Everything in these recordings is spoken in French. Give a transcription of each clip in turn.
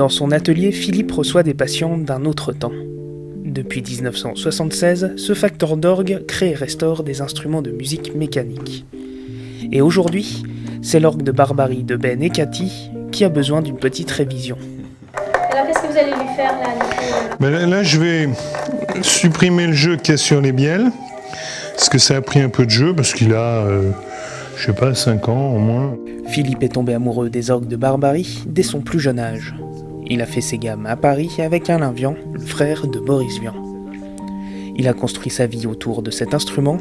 Dans son atelier, Philippe reçoit des patients d'un autre temps. Depuis 1976, ce facteur d'orgue crée et restaure des instruments de musique mécanique. Et aujourd'hui, c'est l'orgue de Barbarie de Ben et Cathy qui a besoin d'une petite révision. Alors qu'est-ce que vous allez lui faire là, Là, je vais supprimer le jeu qu'il y a sur les bielles, parce que ça a pris un peu de jeu, parce qu'il a, 5 ans au moins. Philippe est tombé amoureux des orgues de Barbarie dès son plus jeune âge. Il a fait ses gammes à Paris avec Alain Vian, le frère de Boris Vian. Il a construit sa vie autour de cet instrument,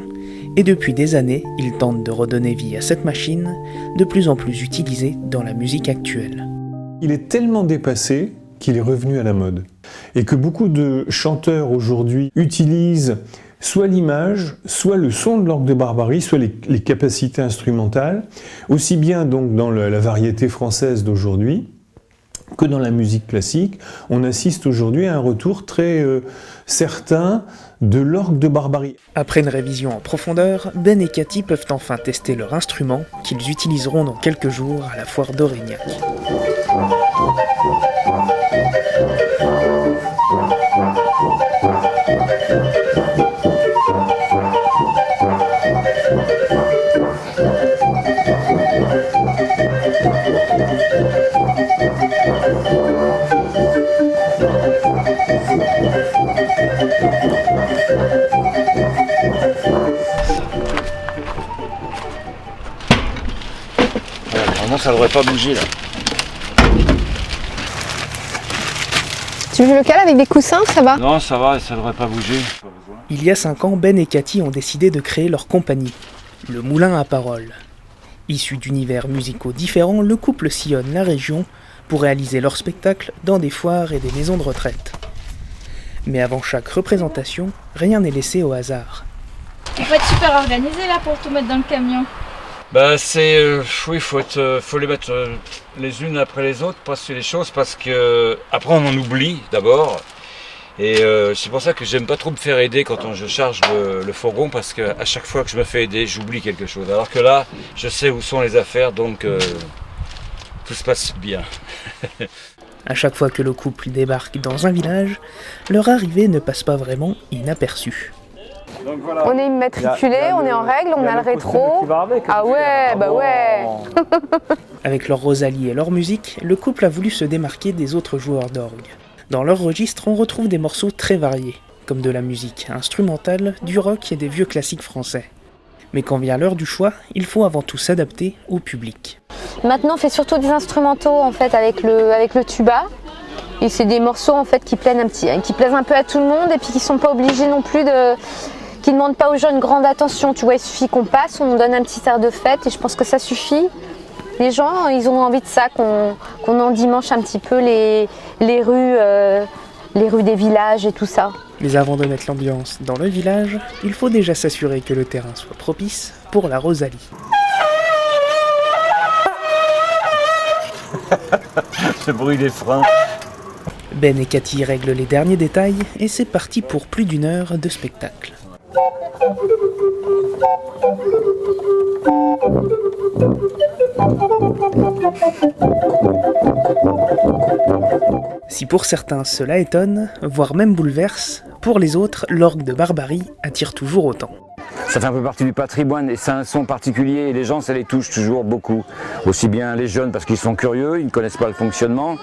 et depuis des années, il tente de redonner vie à cette machine, de plus en plus utilisée dans la musique actuelle. Il est tellement dépassé qu'il est revenu à la mode. Et que beaucoup de chanteurs aujourd'hui utilisent soit l'image, soit le son de l'orgue de Barbarie, soit les capacités instrumentales, aussi bien donc dans la variété française d'aujourd'hui, que dans la musique classique. On assiste aujourd'hui à un retour très certain de l'orgue de Barbarie. Après une révision en profondeur, Ben et Cathy peuvent enfin tester leur instrument qu'ils utiliseront dans quelques jours à la foire d'Aurignac. Normalement ça devrait pas bouger là. Tu veux le cale avec des coussins, ça va? Non, ça va, ça devrait pas bouger. Il y a 5 ans, Ben et Cathy ont décidé de créer leur compagnie, le Moulin à Paroles. Issus d'univers musicaux différents, le couple sillonne la région pour réaliser leurs spectacles dans des foires et des maisons de retraite. Mais avant chaque représentation, rien n'est laissé au hasard. Il faut être super organisé là pour tout mettre dans le camion. Bah oui, faut les mettre les unes après les autres, passer les choses parce que après on en oublie d'abord. Et c'est pour ça que j'aime pas trop me faire aider quand je charge le fourgon parce qu'à chaque fois que je me fais aider, j'oublie quelque chose. Alors que là, je sais où sont les affaires, donc tout se passe bien. À chaque fois que le couple débarque dans un village, leur arrivée ne passe pas vraiment inaperçue. Donc voilà. On est immatriculé, on est en règle, on a le rétro. Ah ouais, bah ouais. Avec leur Rosalie et leur musique, le couple a voulu se démarquer des autres joueurs d'orgue. Dans leur registre, on retrouve des morceaux très variés, comme de la musique instrumentale, du rock et des vieux classiques français. Mais quand vient l'heure du choix, il faut avant tout s'adapter au public. Maintenant, on fait surtout des instrumentaux en fait avec le tuba. Et c'est des morceaux en fait qui plaisent un peu à tout le monde et puis qui sont pas obligés non plus qui ne demandent pas aux gens une grande attention. Tu vois, il suffit qu'on passe, on donne un petit air de fête et je pense que ça suffit. Les gens, ils ont envie de ça, qu'on endimanche un petit peu les rues des villages et tout ça. Mais avant de mettre l'ambiance dans le village, il faut déjà s'assurer que le terrain soit propice pour la Rosalie. Le bruit des freins. Ben et Cathy règlent les derniers détails et c'est parti pour plus d'1 heure de spectacle. Si pour certains cela étonne, voire même bouleverse, pour les autres, l'orgue de Barbarie attire toujours autant. Ça fait un peu partie du patrimoine et c'est un son particulier et les gens ça les touche toujours beaucoup. Aussi bien les jeunes parce qu'ils sont curieux, ils ne connaissent pas le fonctionnement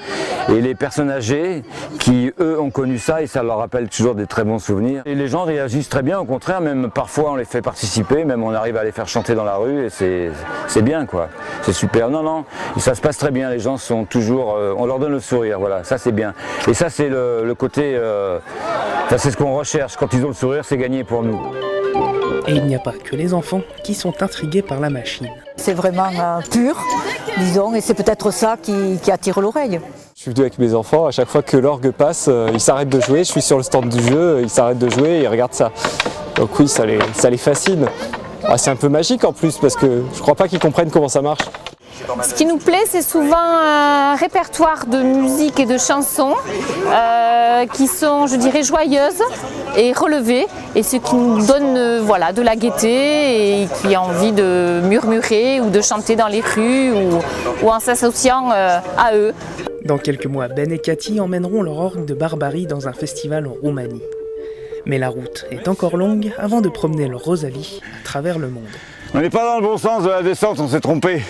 et les personnes âgées qui eux ont connu ça et ça leur rappelle toujours des très bons souvenirs. Et les gens réagissent très bien, au contraire, même parfois on les fait participer, même on arrive à les faire chanter dans la rue et c'est bien quoi, c'est super. Non, ça se passe très bien, les gens sont toujours, on leur donne le sourire, voilà, ça c'est bien. Et ça c'est le côté, c'est ce qu'on recherche, quand ils ont le sourire c'est gagné pour nous. Et il n'y a pas que les enfants qui sont intrigués par la machine. C'est vraiment pur, disons, et c'est peut-être ça qui attire l'oreille. Je suis venu avec mes enfants, à chaque fois que l'orgue passe, ils s'arrêtent de jouer, je suis sur le stand du jeu, ils s'arrêtent de jouer et ils regardent ça. Donc oui, ça les fascine. Ah, c'est un peu magique en plus, parce que je crois pas qu'ils comprennent comment ça marche. Ce qui nous plaît, c'est souvent un répertoire de musique et de chansons qui sont, je dirais, joyeuses et relevées, et ce qui nous donne de la gaieté et qui a envie de murmurer ou de chanter dans les rues ou en s'associant à eux. Dans quelques mois, Ben et Cathy emmèneront leur orgue de Barbarie dans un festival en Roumanie. Mais la route est encore longue avant de promener leur Rosalie à travers le monde. On n'est pas dans le bon sens de la descente, on s'est trompé.